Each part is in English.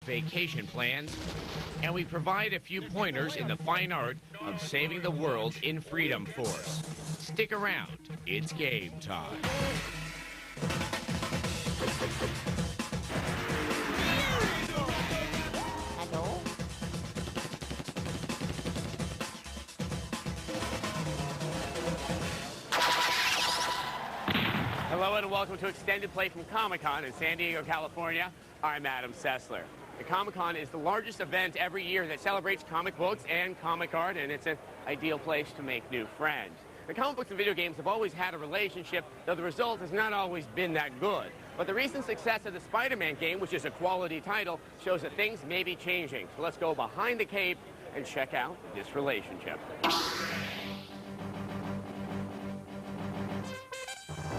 vacation plans, and we provide a few pointers in the fine art of saving the world in Freedom Force. Stick around, it's game time. Hello and welcome to Extended Play from Comic-Con in San Diego, California. I'm Adam Sessler. The Comic-Con is the largest event every year that celebrates comic books and comic art, and it's an ideal place to make new friends. The comic books and video games have always had a relationship, though the result has not always been that good. But the recent success of the Spider-Man game, which is a quality title, shows that things may be changing. So let's go behind the cape and check out this relationship.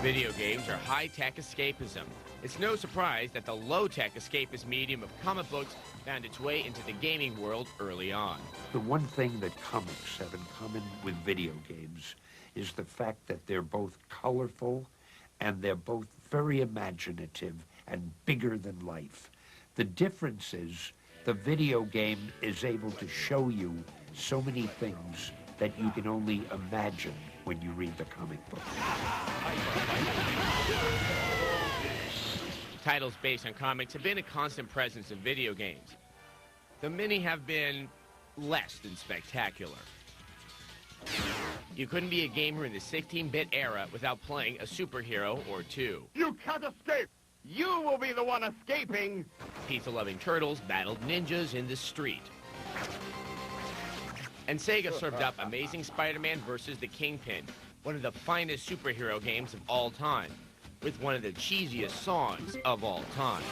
Video games are high-tech escapism. It's no surprise that the low-tech escapist medium of comic books found its way into the gaming world early on. The one thing that comics have in common with video games is the fact that they're both colorful and they're both very imaginative and bigger than life. The difference is the video game is able to show you so many things that you can only imagine when you read the comic book. Titles based on comics have been a constant presence in video games, though many have been less than spectacular. You couldn't be a gamer in the 16-bit era without playing a superhero or two. You can't escape! You will be the one escaping! Pizza-loving turtles battled ninjas in the street. And Sega served up Amazing Spider-Man vs. the Kingpin, one of the finest superhero games of all time, with one of the cheesiest songs of all time.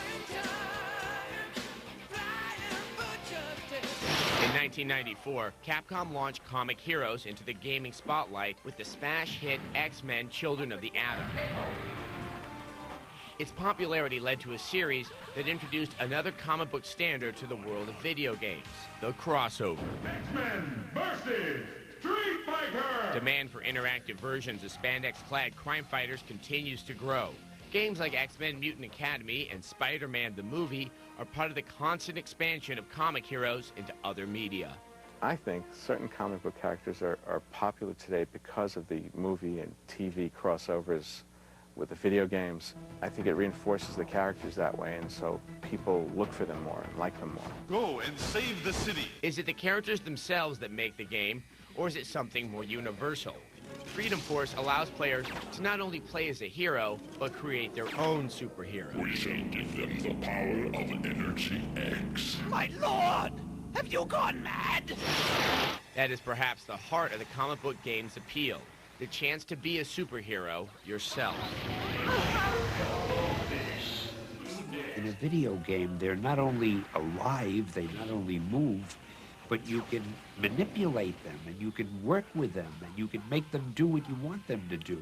In 1994, Capcom launched Comic Heroes into the gaming spotlight with the smash hit X-Men Children of the Atom. Its popularity led to a series that introduced another comic book standard to the world of video games, the crossover. X-Men vs. Street Fighter! Demand for interactive versions of spandex-clad crime fighters continues to grow. Games like X-Men Mutant Academy and Spider-Man the Movie are part of the constant expansion of comic heroes into other media. I think certain comic book characters are popular today because of the movie and TV crossovers with the video games. I think it reinforces the characters that way, and so people look for them more and like them more. Go and save the city! Is it the characters themselves that make the game, or is it something more universal? Freedom Force allows players to not only play as a hero, but create their own superhero. We shall give them the power of Energy X. My lord! Have you gone mad? That is perhaps the heart of the comic book game's appeal. The chance to be a superhero yourself. In a video game, they're not only alive, they not only move, but you can manipulate them, and you can work with them, and you can make them do what you want them to do.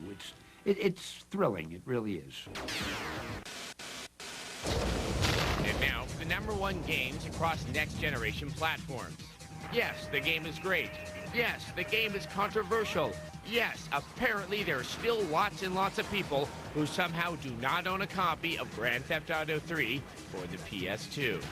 It's thrilling, it really is. And now for the #1 games across next-generation platforms. Yes, the game is great. Yes, the game is controversial. Yes, apparently there are still lots and lots of people who somehow do not own a copy of Grand Theft Auto 3 for the PS2.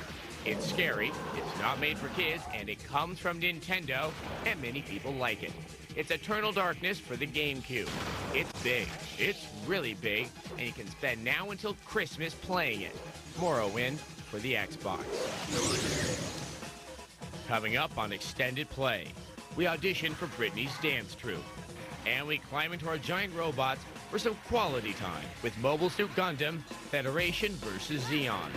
It's scary, it's not made for kids, and it comes from Nintendo, and many people like it. It's Eternal Darkness for the GameCube. It's big, it's really big, and you can spend now until Christmas playing it. Morrowind for the Xbox. Coming up on Extended Play, we audition for Britney's dance troupe. And we climb into our giant robots for some quality time with Mobile Suit Gundam, Federation vs. Zeon.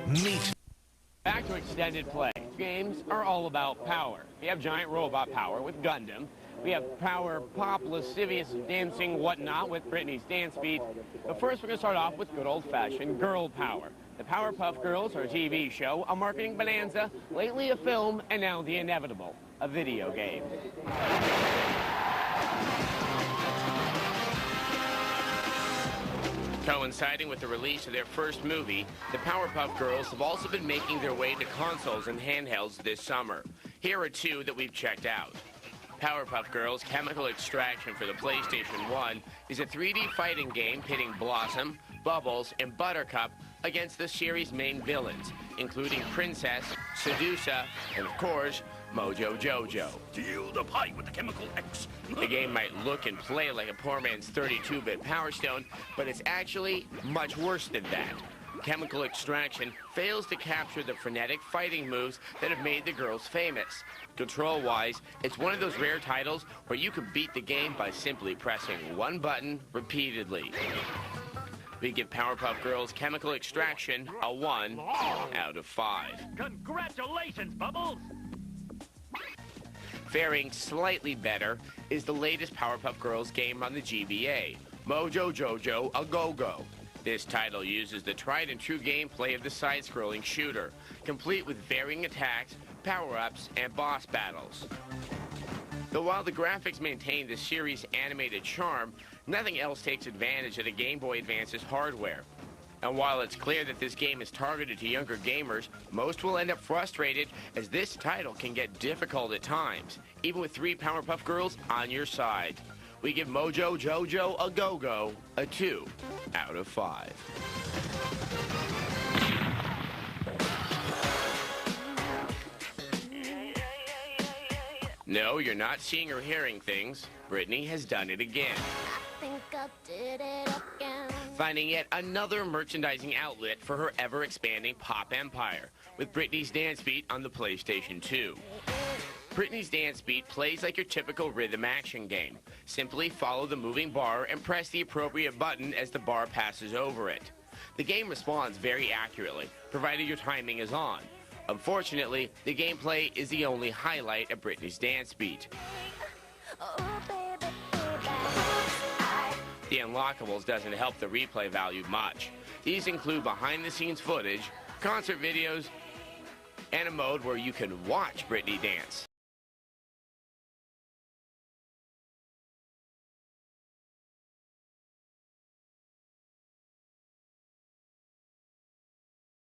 Neat. Back to Extended Play. Games are all about power. We have giant robot power with Gundam. We have power, pop, lascivious dancing, whatnot with Britney's Dance Beat. But first, we're going to start off with good old-fashioned girl power. The Powerpuff Girls are a TV show, a marketing bonanza, lately a film, and now the inevitable, a video game. Coinciding with the release of their first movie, the Powerpuff Girls have also been making their way to consoles and handhelds this summer. Here are two that we've checked out. Powerpuff Girls Chemical Extraction for the PlayStation 1 is a 3D fighting game pitting Blossom, Bubbles, and Buttercup against the series' main villains, including Princess, Sedusa, and of course, Mojo Jojo. Deal the pipe with the Chemical X. The game might look and play like a poor man's 32-bit Power Stone, but it's actually much worse than that. Chemical Extraction fails to capture the frenetic fighting moves that have made the girls famous. Control-wise, it's one of those rare titles where you can beat the game by simply pressing one button repeatedly. We give Powerpuff Girls Chemical Extraction a 1 out of 5. Congratulations, Bubbles! Faring slightly better is the latest Powerpuff Girls game on the GBA, Mojo Jojo A Go-Go. This title uses the tried-and-true gameplay of the side-scrolling shooter, complete with varying attacks, power-ups, and boss battles. Though while the graphics maintain the series' animated charm, nothing else takes advantage of the Game Boy Advance's hardware. And while it's clear that this game is targeted to younger gamers, most will end up frustrated as this title can get difficult at times, even with 3 Powerpuff Girls on your side. We give Mojo Jojo A Go-Go a 2 out of 5. No, you're not seeing or hearing things. Britney has done it again. I think I did it again. Finding yet another merchandising outlet for her ever-expanding pop empire with Britney's Dance Beat on the PlayStation 2. Britney's Dance Beat plays like your typical rhythm action game. Simply follow the moving bar and press the appropriate button as the bar passes over it. The game responds very accurately, provided your timing is on. Unfortunately, the gameplay is the only highlight of Britney's Dance Beat. The unlockables doesn't help the replay value much. These include behind-the-scenes footage, concert videos, and a mode where you can watch Britney dance.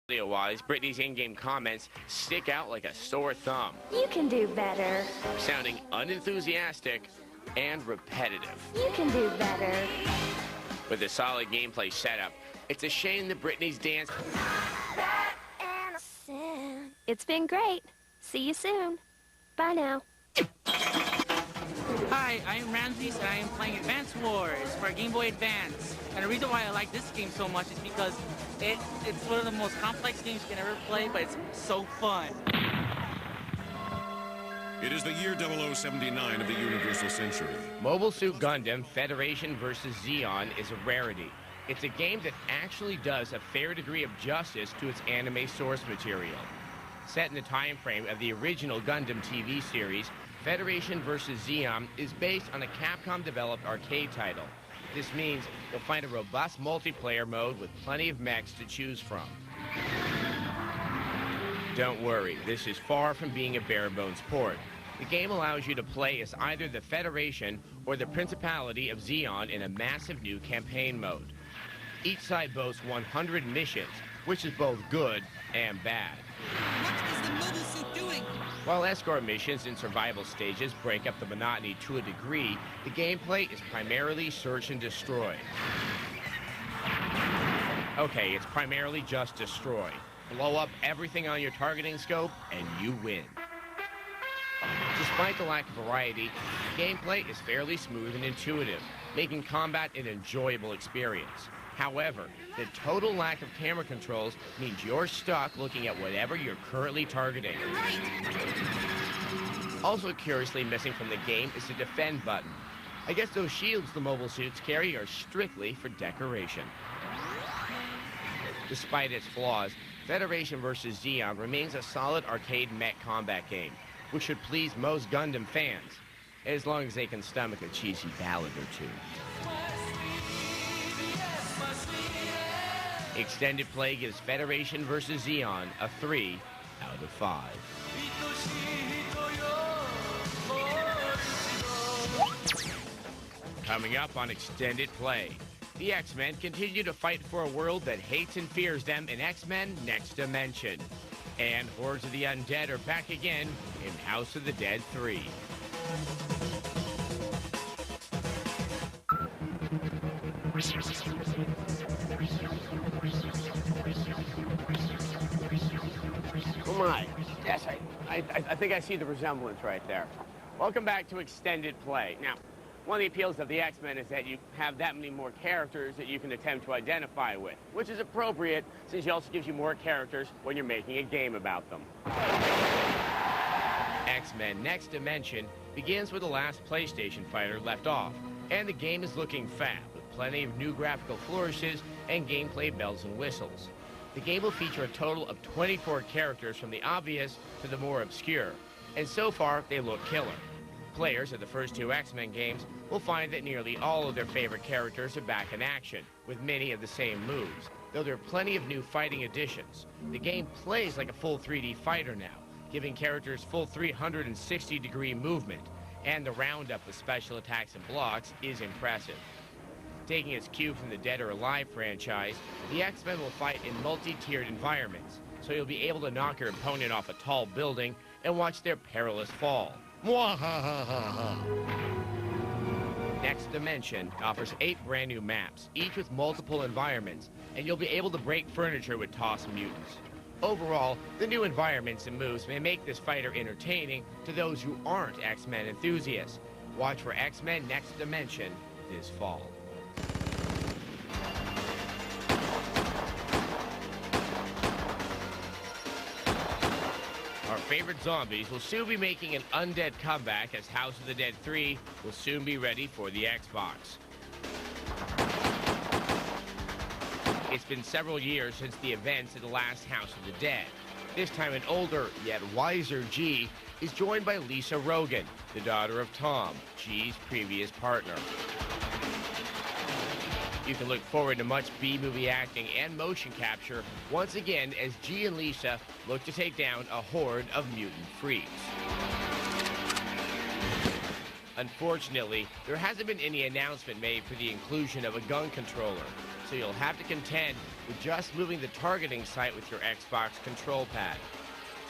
Audio-wise, Britney's in-game comments stick out like a sore thumb. You can do better. Sounding unenthusiastic and repetitive. You can do better. With a solid gameplay setup, it's a shame that Britney's dance... It's been great. See you soon. Bye now. Hi, I'm Ramses, and I am playing Advance Wars for Game Boy Advance. And the reason why I like this game so much is because it's one of the most complex games you can ever play, but it's so fun. It is the year 0079 of the Universal Century. Mobile Suit Gundam Federation vs. Zeon is a rarity. It's a game that actually does a fair degree of justice to its anime source material. Set in the time frame of the original Gundam TV series, Federation vs. Zeon is based on a Capcom-developed arcade title. This means you'll find a robust multiplayer mode with plenty of mechs to choose from. Don't worry, this is far from being a bare-bones port. The game allows you to play as either the Federation or the Principality of Zeon in a massive new campaign mode. Each side boasts 100 missions, which is both good and bad. What is the mobile suit doing? While escort missions and survival stages break up the monotony to a degree, the gameplay is primarily search and destroy. Okay, it's primarily just destroy. Blow up everything on your targeting scope, and you win. Despite the lack of variety, the gameplay is fairly smooth and intuitive, making combat an enjoyable experience. However, the total lack of camera controls means you're stuck looking at whatever you're currently targeting. Also curiously missing from the game is the defend button. I guess those shields the mobile suits carry are strictly for decoration. Despite its flaws, Federation vs. Zeon remains a solid arcade mech combat game, which should please most Gundam fans, as long as they can stomach a cheesy ballad or two. Extended Play gives Federation vs. Zeon a 3 out of 5. Coming up on Extended Play, the X-Men continue to fight for a world that hates and fears them in X-Men Next Dimension. And Hordes of the Undead are back again in House of the Dead 3. Oh my. Yes, I think I see the resemblance right there. Welcome back to Extended Play. Now, one of the appeals of the X-Men is that you have that many more characters that you can attempt to identify with, which is appropriate since it also gives you more characters when you're making a game about them. X-Men Next Dimension begins where the last PlayStation fighter left off, and the game is looking fab, with plenty of new graphical flourishes and gameplay bells and whistles. The game will feature a total of 24 characters from the obvious to the more obscure, and so far they look killer. Players of the first two X-Men games will find that nearly all of their favorite characters are back in action, with many of the same moves, though there are plenty of new fighting additions. The game plays like a full 3D fighter now, giving characters full 360-degree movement, and the roundup of special attacks and blocks is impressive. Taking its cue from the Dead or Alive franchise, the X-Men will fight in multi-tiered environments, so you'll be able to knock your opponent off a tall building and watch their perilous fall. Next Dimension offers 8 brand new maps, each with multiple environments, and you'll be able to break furniture with tossed mutants. Overall, the new environments and moves may make this fighter entertaining to those who aren't X-Men enthusiasts. Watch for X-Men Next Dimension this fall. Our favorite zombies will soon be making an undead comeback as House of the Dead 3 will soon be ready for the Xbox. It's been several years since the events of the last House of the Dead. This time an older, yet wiser G is joined by Lisa Rogen, the daughter of Tom, G's previous partner. You can look forward to much B-movie acting and motion capture once again as G and Lisa look to take down a horde of mutant freaks. Unfortunately, there hasn't been any announcement made for the inclusion of a gun controller, so you'll have to contend with just moving the targeting sight with your Xbox control pad.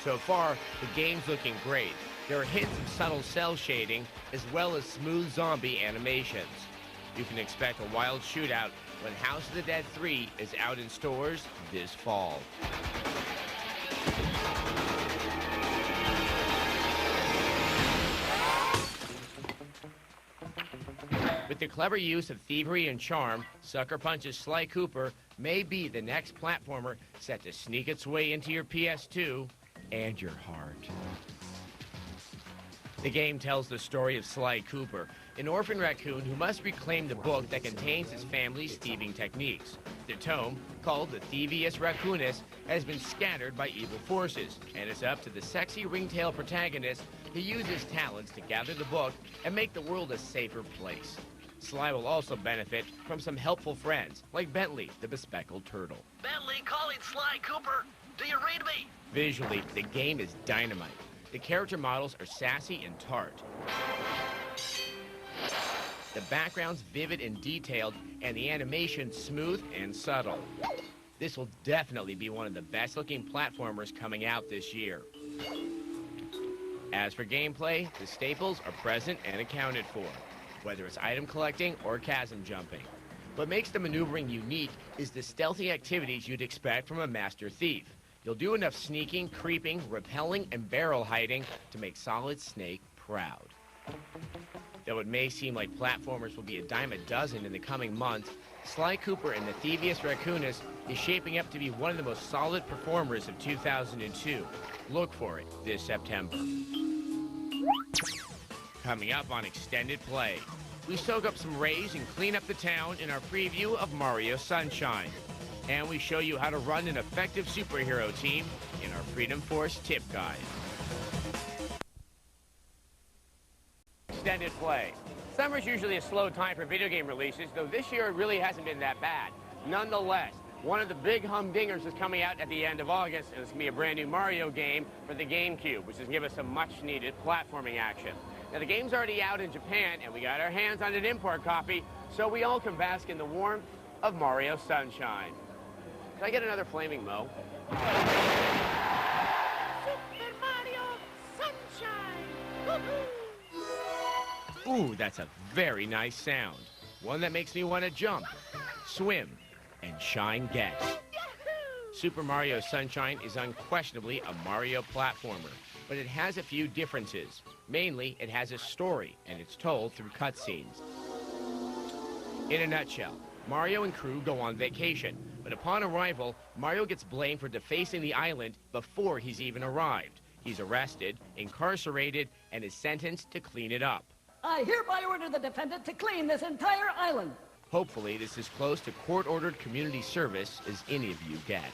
So far, the game's looking great. There are hints of subtle cell shading as well as smooth zombie animations. You can expect a wild shootout when House of the Dead 3 is out in stores this fall. With the clever use of thievery and charm, Sucker Punch's Sly Cooper may be the next platformer set to sneak its way into your PS2 and your heart. The game tells the story of Sly Cooper, an orphan raccoon who must reclaim the book that contains his family's thieving techniques. The tome, called the Thievius Raccoonus, has been scattered by evil forces, and it's up to the sexy ringtail protagonist to use his talents to gather the book and make the world a safer place. Sly will also benefit from some helpful friends, like Bentley, the bespectacled turtle. Bentley calling Sly Cooper. Do you read me? Visually, the game is dynamite. The character models are sassy and tart. The background's vivid and detailed, and the animation smooth and subtle. This will definitely be one of the best-looking platformers coming out this year. As for gameplay, the staples are present and accounted for, whether it's item collecting or chasm jumping. What makes the maneuvering unique is the stealthy activities you'd expect from a master thief. You'll do enough sneaking, creeping, rappelling, and barrel hiding to make Solid Snake proud. Though it may seem like platformers will be a dime a dozen in the coming months, Sly Cooper and the Thievius Raccoonus is shaping up to be one of the most solid performers of 2002. Look for it this September. Coming up on Extended Play, we soak up some rays and clean up the town in our preview of Mario Sunshine. And we show you how to run an effective superhero team in our Freedom Force tip guide. Extended Play. Summer's usually a slow time for video game releases, though this year it really hasn't been that bad. Nonetheless, one of the big humdingers is coming out at the end of August, and it's going to be a brand new Mario game for the GameCube, which is going to give us some much-needed platforming action. Now, the game's already out in Japan, and we got our hands on an import copy, so we all can bask in the warmth of Mario Sunshine. Can I get another flaming Mo? Super Mario Sunshine! Woohoo! Ooh, that's a very nice sound. one that makes me want to jump, swim, and shine get. Super Mario Sunshine is unquestionably a Mario platformer, but it has a few differences. Mainly, it has a story, and it's told through cutscenes. In a nutshell, Mario and crew go on vacation, but upon arrival, Mario gets blamed for defacing the island before he's even arrived. He's arrested, incarcerated, and is sentenced to clean it up. I hereby order the defendant to clean this entire island. Hopefully, this is close to court-ordered community service as any of you get.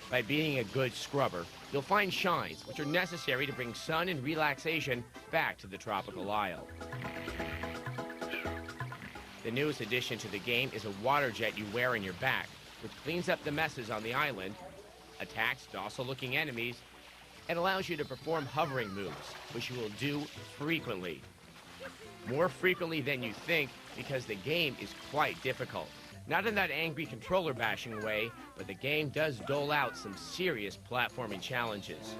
By being a good scrubber, you'll find shines, which are necessary to bring sun and relaxation back to the tropical isle. The newest addition to the game is a water jet you wear in your back, which cleans up the messes on the island, attacks docile-looking enemies, and allows you to perform hovering moves, which you will do frequently. More frequently than you think, because the game is quite difficult. Not in that angry controller bashing way, but the game does dole out some serious platforming challenges.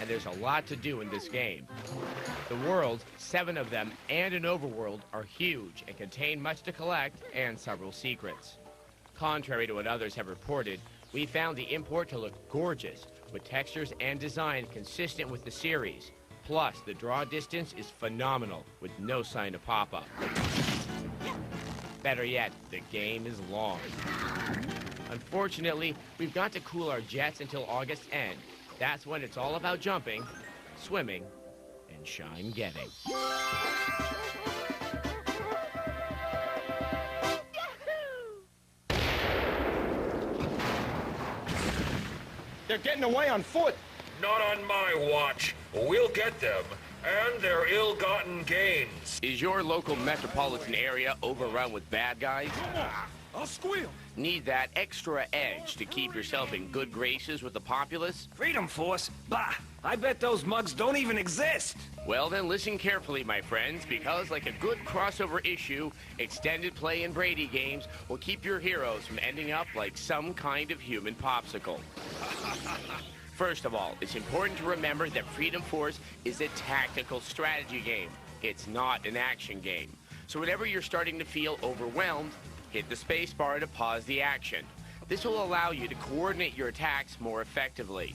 And there's a lot to do in this game. The worlds, 7 of them, and an overworld are huge and contain much to collect and several secrets. Contrary to what others have reported, we found the import to look gorgeous, with textures and design consistent with the series. Plus, the draw distance is phenomenal, with no sign of pop-up. Better yet, the game is long. Unfortunately, we've got to cool our jets until August end. That's when it's all about jumping, swimming, and shine getting. They're getting away on foot. Not on my watch. We'll get them. And their ill-gotten gains. Is your local metropolitan area overrun with bad guys? I'll squeal. Need that extra edge to keep yourself in good graces with the populace? Freedom Force? Bah! I bet those mugs don't even exist. Well, then listen carefully, my friends, because like a good crossover issue, Extended Play and Brady games will keep your heroes from ending up like some kind of human popsicle. First of all, it's important to remember that Freedom Force is a tactical strategy game. It's not an action game. So whenever you're starting to feel overwhelmed, hit the space bar to pause the action. This will allow you to coordinate your attacks more effectively.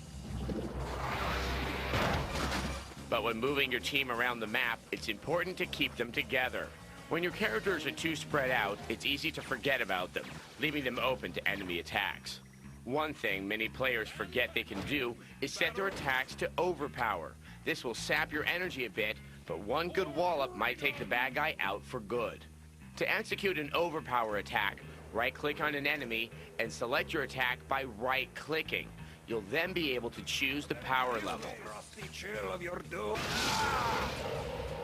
But when moving your team around the map, it's important to keep them together. When your characters are too spread out, it's easy to forget about them, leaving them open to enemy attacks. One thing many players forget they can do is set their attacks to overpower. This will sap your energy a bit, but one good wallop might take the bad guy out for good. To execute an overpower attack, right-click on an enemy and select your attack by right-clicking. You'll then be able to choose the power level.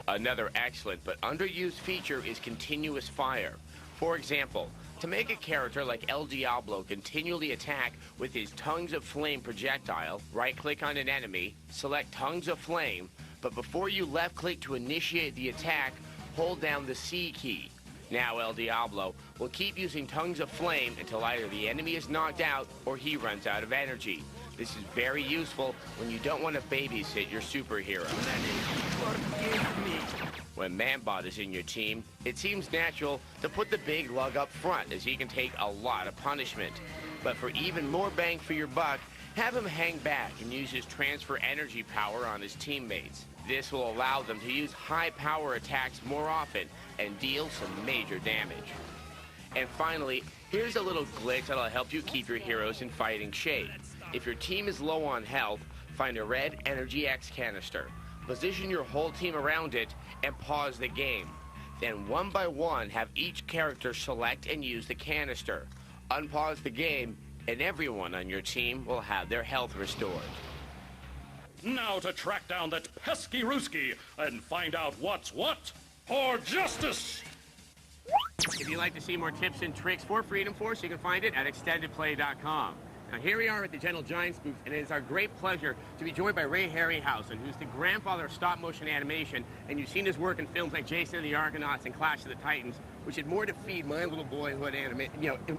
Another excellent but underused feature is continuous fire. For example, to make a character like El Diablo continually attack with his Tongues of Flame projectile, right-click on an enemy, select Tongues of Flame, but before you left-click to initiate the attack, hold down the C key. Now El Diablo will keep using Tongues of Flame until either the enemy is knocked out or he runs out of energy. This is very useful when you don't want to babysit your superhero. When Manbot is in your team, it seems natural to put the big lug up front as he can take a lot of punishment. But for even more bang for your buck, have him hang back and use his transfer energy power on his teammates. This will allow them to use high power attacks more often and deal some major damage. And finally, here's a little glitch that'll help you keep your heroes in fighting shape. If your team is low on health, find a red Energy X canister. Position your whole team around it and pause the game. Then one by one have each character select and use the canister. Unpause the game and everyone on your team will have their health restored. Now to track down that pesky Rooski and find out what's what for justice! If you'd like to see more tips and tricks for Freedom Force, you can find it at extendedplay.com. Now, here we are at the Gentle Giants booth, and it is our great pleasure to be joined by Ray Harryhausen, who's the grandfather of stop-motion animation, and you've seen his work in films like Jason and the Argonauts and Clash of the Titans, which had more to feed my little boyhood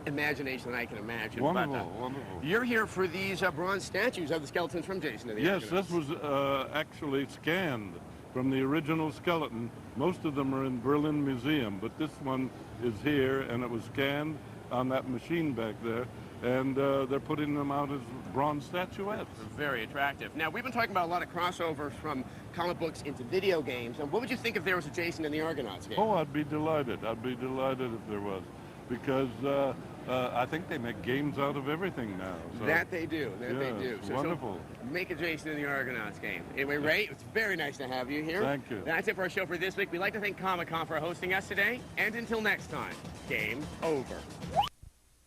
imagination than I can imagine. Wonderful, wonderful. You're here for these bronze statues of the skeletons from Jason and the Yes, Argonauts. this was actually scanned from the original skeleton. Most of them are in Berlin Museum, but this one is here, and it was scanned on that machine back there, and they're putting them out as bronze statuettes. Very attractive. Now, we've been talking about a lot of crossovers from comic books into video games, and what would you think if there was a Jason and the Argonauts game? Oh, I'd be delighted. I'd be delighted if there was, because I think they make games out of everything now. So. That they do. That they do. It's wonderful. Make a Jason and the Argonauts game. Anyway, Ray, it's very nice to have you here. Thank you. That's it for our show for this week. We'd like to thank Comic-Con for hosting us today, and until next time, game over.